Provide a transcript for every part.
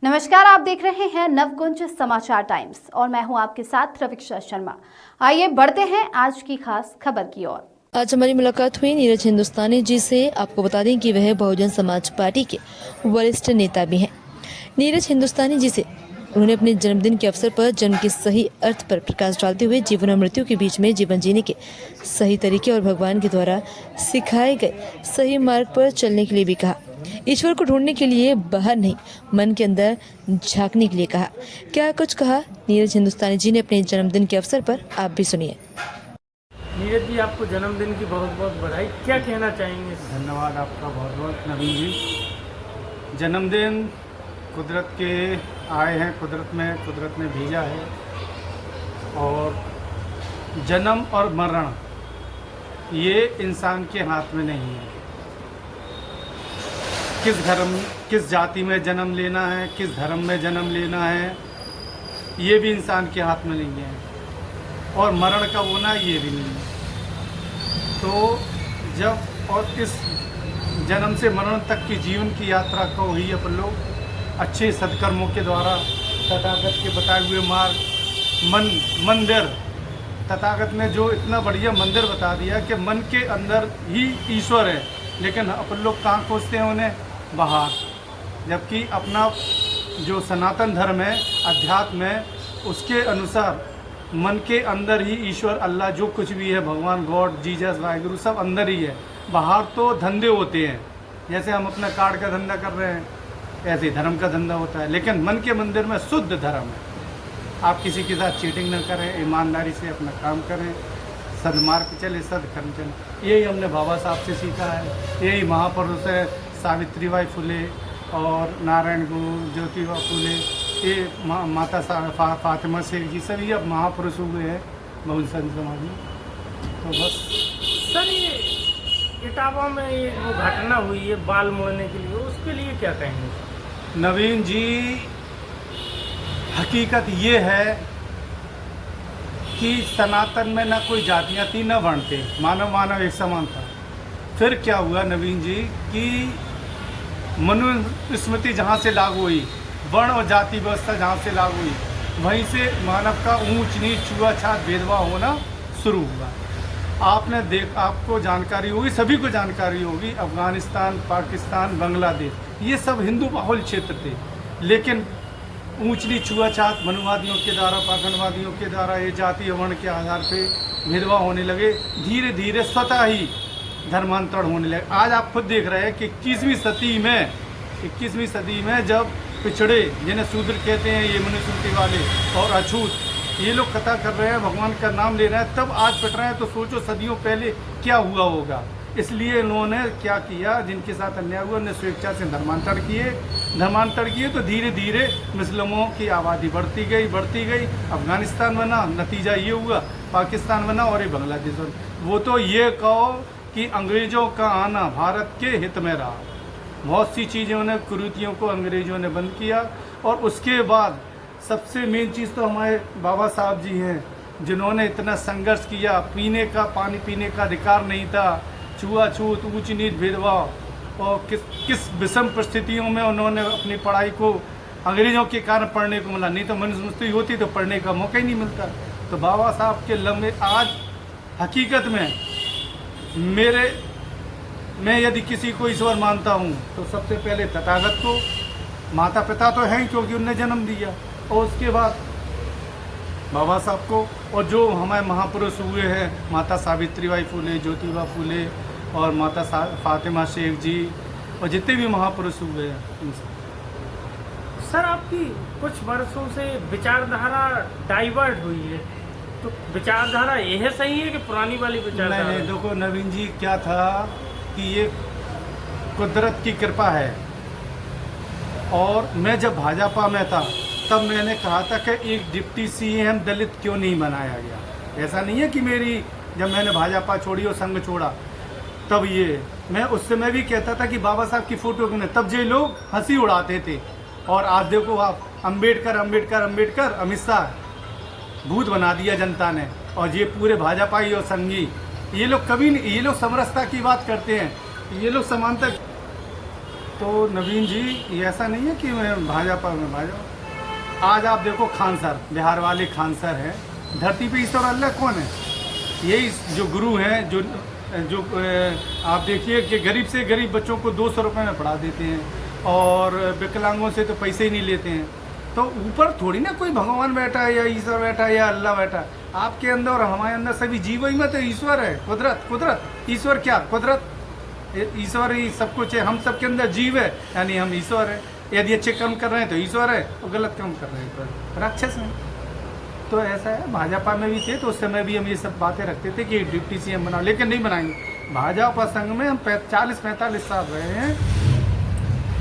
नमस्कार, आप देख रहे हैं नवकुंज समाचार टाइम्स और मैं हूं आपके साथ रविक्षा शर्मा। आइए बढ़ते हैं आज की खास खबर की ओर। आज हमारी मुलाकात हुई नीरज हिंदुस्तानी जी से। आपको बता दें कि वह बहुजन समाज पार्टी के वरिष्ठ नेता भी हैं। नीरज हिंदुस्तानी जी से उन्होंने अपने जन्मदिन के अवसर पर जन्म के सही अर्थ पर प्रकाश डालते हुए जीवन और मृत्यु के बीच में जीवन जीने के सही तरीके और भगवान के द्वारा सिखाए गए सही मार्ग पर चलने के लिए भी कहा। ईश्वर को ढूंढने के लिए बाहर नहीं, मन के अंदर झांकने के लिए कहा। क्या कुछ कहा नीरज हिंदुस्तानी जी ने अपने जन्मदिन के अवसर पर, आप भी सुनिए। नीरज जी, आपको जन्मदिन की बहुत बहुत बधाई। क्या कहना चाहेंगे? धन्यवाद आपका बहुत बहुत नवीन जी। जन्मदिन कुदरत के आए हैं, कुदरत ने भेजा है। और जन्म और मरण ये इंसान के हाथ में नहीं है। किस जाति में जन्म लेना है, किस धर्म में जन्म लेना है, ये भी इंसान के हाथ में नहीं है। और मरण का होना ये भी नहीं है। तो जब और इस जन्म से मरण तक की जीवन की यात्रा को ही अपन लोग अच्छे सत्कर्मों के द्वारा तथागत के बताए हुए मार्ग मंदिर, तथागत ने जो इतना बढ़िया मंदिर बता दिया कि मन के अंदर ही ईश्वर है, लेकिन अपन लोग कहाँ खोजते हैं उन्हें? बाहर। जबकि अपना जो सनातन धर्म है, अध्यात्म है, उसके अनुसार मन के अंदर ही ईश्वर, अल्लाह, जो कुछ भी है, भगवान, गॉड, जीसस, वाहिगुरु, सब अंदर ही है। बाहर तो धंधे होते हैं, जैसे हम अपना कार्ड का धंधा कर रहे हैं, ऐसे धर्म का धंधा होता है। लेकिन मन के मंदिर में शुद्ध धर्म है। आप किसी के साथ चीटिंग न करें, ईमानदारी से अपना काम करें, सदमार्ग चले, सदकर्म चले। यही हमने बाबा साहब से सीखा है। यही महापुरुष है, सावित्रीबाई फुले और नारायण गुरु, ज्योतिबा फुले, ये माता फातिमा शेख जी, सभी अब महापुरुष हुए हैं बहुजन समाज में। तो बस सर, ये इटावा में ये वो घटना हुई है बाल मोड़ने के लिए, उसके लिए क्या कहेंगे? नवीन जी, हकीकत ये है कि सनातन में ना कोई जातियाँ थी, ना वर्ण थे, मानव एक समान था। फिर क्या हुआ नवीन जी कि मनुस्मृति जहाँ से लागू हुई, वर्ण और जाति व्यवस्था जहाँ से लागू हुई, वहीं से मानव का ऊंच नीच, छुआछात, भेदभाव होना शुरू हुआ। आपको जानकारी होगी, सभी को जानकारी होगी, अफगानिस्तान, पाकिस्तान, बांग्लादेश, ये सब हिंदू बाहुल क्षेत्र थे। लेकिन ऊंच नीच, छुआछात, मनुवादियों के द्वारा, पाखंडवादियों के द्वारा ये जाति और वर्ण के आधार पे भेदभाव होने लगे। धीरे धीरे स्वतः ही धर्मांतरण होने लगे। आज आप खुद देख रहे हैं कि 21वीं सदी में जब पिछड़े, जिन्हें शूद्र कहते हैं, ये मनुस्मृति वाले और अछूत, ये लोग कथा कर रहे हैं, भगवान का नाम ले रहे हैं, तब आज पिट रहे हैं। तो सोचो सदियों पहले क्या हुआ होगा। इसलिए इन्होंने क्या किया, जिनके साथ अन्याय हुआ, उन्हें स्वेच्छा से धर्मांतर किए। तो धीरे धीरे मुस्लिमों की आबादी बढ़ती गई। अफगानिस्तान बना, नतीजा ये हुआ, पाकिस्तान बना और ये बांग्लादेश बना। वो तो ये कहो कि अंग्रेज़ों का आना भारत के हित में रहा। बहुत सी चीज़ें उन्हें, कुरीतियों को अंग्रेज़ों ने बंद किया। और उसके बाद सबसे मेन चीज़ तो हमारे बाबा साहब जी हैं, जिन्होंने इतना संघर्ष किया। पानी पीने का अधिकार नहीं था, छुआछूत, ऊंच नीच, भेदभाव, और किस विषम परिस्थितियों में उन्होंने अपनी पढ़ाई को अंग्रेज़ों के कारण पढ़ने को मिला। नहीं तो मनुस्मृति होती तो पढ़ने का मौका ही नहीं मिलता। तो बाबा साहब के लम्बे, आज हकीकत में मैं यदि किसी को ईश्वर मानता हूँ तो सबसे पहले तथागत को, माता पिता तो हैं क्योंकि उनने जन्म दिया, और उसके बाद बाबा साहब को, और जो हमारे महापुरुष हुए हैं, माता सावित्रीबाई फुले, ज्योतिबा फुले और माता फातिमा शेख जी, और जितने भी महापुरुष हुए हैं। सर, आपकी कुछ वर्षों से विचारधारा डाइवर्ट हुई है, तो विचारधारा यह सही है कि पुरानी वाली विचारधारा? नहीं, देखो नवीन जी, क्या था कि ये कुदरत की कृपा है। और मैं जब भाजपा में था तब मैंने कहा था कि एक डिप्टी सीएम दलित क्यों नहीं बनाया गया। ऐसा नहीं है कि जब मैंने भाजपा छोड़ी और संघ छोड़ा तब मैं उस समय भी कहता था कि बाबा साहब की फोटो क्यों नहीं, तब ये लोग हंसी उड़ाते थे। और आज देखो आप, अम्बेडकर, अमित शाह, भूत बना दिया जनता ने। और ये पूरे भाजपाई और संघी, ये लोग कभी नहीं, ये लोग समरसता की बात करते हैं, ये लोग समानता तो नवीन जी, ये ऐसा नहीं है कि मैं भाजपा में भाजपा। आज आप देखो खान सर, बिहार वाले खान सर हैं, धरती पे ईश्वर अल्लाह कौन है? यही जो गुरु हैं, जो आप देखिए कि गरीब से गरीब बच्चों को 200 रुपये में पढ़ा देते हैं और विकलांगों से तो पैसे ही नहीं लेते हैं। तो ऊपर थोड़ी ना कोई भगवान बैठा है या ईश्वर बैठा है या अल्लाह बैठा है। आपके अंदर और हमारे अंदर सभी जीव ही में तो ईश्वर है। कुदरत ईश्वर क्या? कुदरत ईश्वर ही सब कुछ है। हम सब के अंदर जीव है, यानी हम ईश्वर है। यदि अच्छे कर्म कर रहे हैं तो ईश्वर है, और गलत कर्म कर रहे हैं तो राक्षस हैं। तो ऐसा है, भाजपा में भी थे तो उस समय भी हम ये सब बातें रखते थे कि डिप्टी सीएम बनाओ, लेकिन नहीं बनाएंगे। भाजपा संघ में हम 40-45 साल रहे हैं।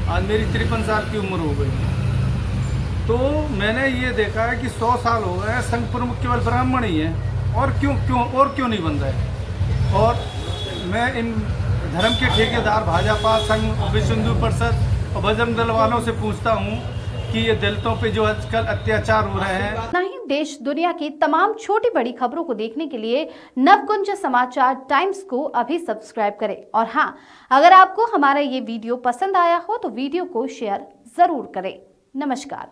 आज मेरी 53 साल की उम्र हो गई। तो मैंने ये देखा है कि 100 साल हो गए, संघ प्रमुख केवल ब्राह्मण ही है, और क्यों नहीं बन रहे। और मैं इन धर्म के ठेकेदार भाजपा, संघ, विश्व हिंदू परिषद और बजरंग दल वालों से पूछता हूँ कि ये दलितों पे जो आजकल अत्याचार हो रहे हैं। नहीं, देश दुनिया की तमाम छोटी बड़ी खबरों को देखने के लिए नवकुंज समाचार टाइम्स को अभी सब्सक्राइब करें। और हाँ, अगर आपको हमारा ये वीडियो पसंद आया हो तो वीडियो को शेयर जरूर करें। नमस्कार।